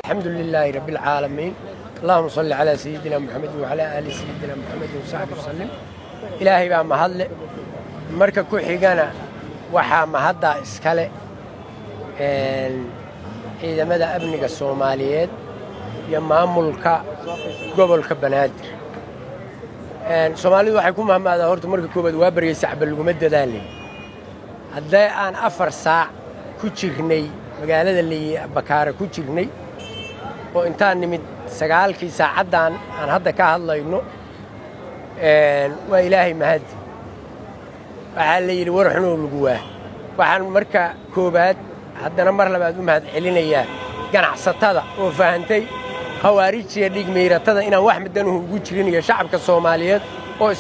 الحمد لله رب العالمين. اللهم صل على سيدنا محمد وعلى آل سيدنا محمد وصحبه وسلم. إلهي بقى مهدل مركا كوحيقانا وحا مهدا إسكالي إذا مدى أبنك الصوماليات يماملك قبلك بنادر الصوماليات waxay ku mahmaada horta marka koobaad waa bariyay sacbal lagu madadaalay haday aan 4 saac ku jirnay magaalada Bakaara ku jirnay oo intaan nimid 9kii saacadan aan hadda ka hadlayno waa ilaahay mahad waxa la yiri war xunoo lagu waa waxaan marka koobaad haddana mar labaad u mahad celinayaa ganacsatada oo faahantay خواريجي ديق ميرتدا inaan wax midanuhu ugu jirin iyo shacabka Soomaaliyeed oo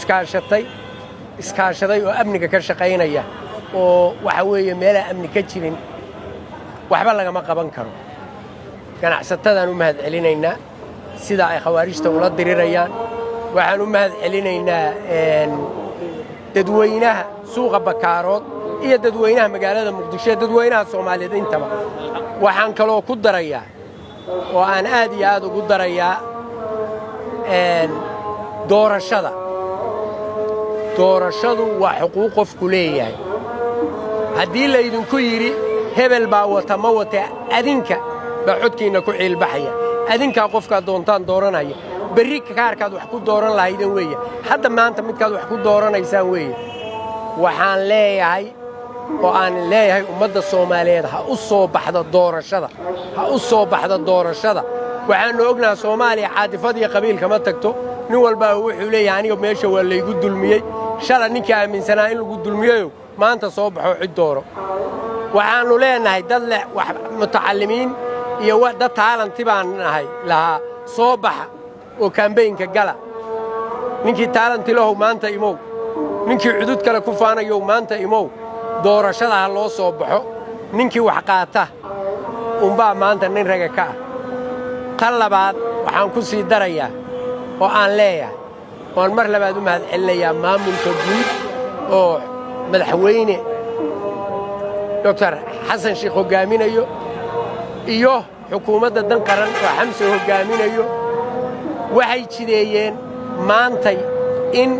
iskaashaday oo amniga ka shaqeynaya oo waxa weeye meel amni ka jirin waxba laga ma qaban karo ganacsatadaan u mahad celinaynaa sida ay khawaarijta ula dirirayaan waxaan u mahad celinaynaa dadweynaha suuqa Bakaarood iyo dadweynaha magaalada Muqdisho dadweynaha Soomaaliyeed intaba waxaan kaloo ku darayaa oo aan aad iyo aad ugu darayaa doorashadu waa xuquuq qofku leeyahay haddii la idinku yiri hebel baa wata ma wata adinka baa codkiina ku ciilbaxaya adinka qofka doontaan dooranaya berri kaarkaad wax ku dooran lahaydeen weeye hadda maanta midkaad wax ku dooranaysaan weeye waxaan leeyahay oo aan leeyahay ummadda Soomaaliyeed ha u soo baxdo doorashada waxaan ognahay Soomaaliya caadifad iyo qabiil kama tagto nin walba wuxuu leeyahay aniga meesha waa la igu dulmiyay shala ninka aaminsanaa in lagu dulmiyo maanta soo baxo cid dooro waxaanu leenahay dad leh wax mutacallimiin iyo dad taalanti baan nahay laha soo baxa oo campaign-ka gala ninkii taalanti lahu maanta imow ninkii cudud kale ku faanayo maanta imow doorashada loo soo baxo ninkii wax qaata baa maanta nin raga ka tan labaad waxaan ku sii darayaa oo aan leeyahay oo mar labaad u mahad celinayaa maamulka guud oo madaxweyne Dr. Xasan Sheekh hogaaminayo iyo xukuumadda dan qaran oo Xamse hogaaminayo waxay jideeyeen maantay in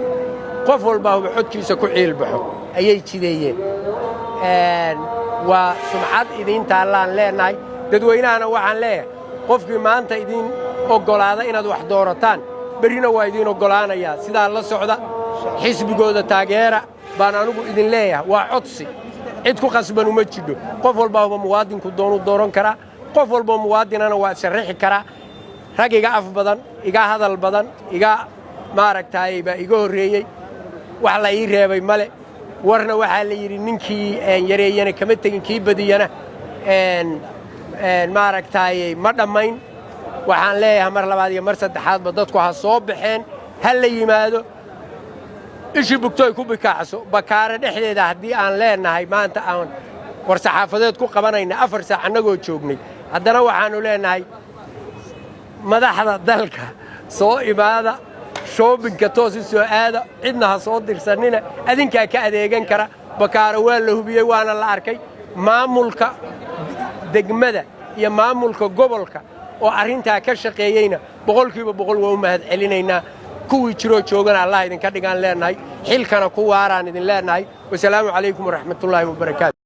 qof walba uu codkiisa ku ciilbaxo ayay jideeyeen waa sumcad idin taalaan leenahay dadweynahana waxaan leeyahay qofkii maanta idin ogolaada inaad wax doorataan berrina waa idin ogolaanaya sidaa la socda xisbigooda taageera baan anigu idin leeyahay waa codsi cid ku qasban uma jidho qof walba oo muwaadinku dooran kara qof walba muwaadinana waa sharaxi kara rag iga af badan iga hadal badan iga maaragtay ba iga horeeyay wax la ii reebay male warna waxa la yiri ninkii yareeyana kama tagin kii badiyana maaragtay ma dhamayn waxaan leeyahay mar labaad iyo mar saddexaad ba dadku ha soo baxeen hal la yimaado ishi bugtooy ku bikaaxso Bakaara dhexdeeda hadii aan leenahay maanta aan war saxaafadeed ku qabanayna 4 saac anagoo joognay haddana waxaanu leenahay madaxda dalka soo imaada shoppingka toosi soo aada cidna ha soo dirsanina adinka ka adeegan kara Bakaara waa la hubiyay waana la arkay maamulka degmada iyo maamulka gobolka oo arinta ka shaqeeyayna 100% waa u mahad celinaynaa kuwii jiro joogana Allah idin ka dhigaan leenahay xilkana ku waaraan idin leenahay wassalaamu calaykum waraxmatullaahi wabarakaatuh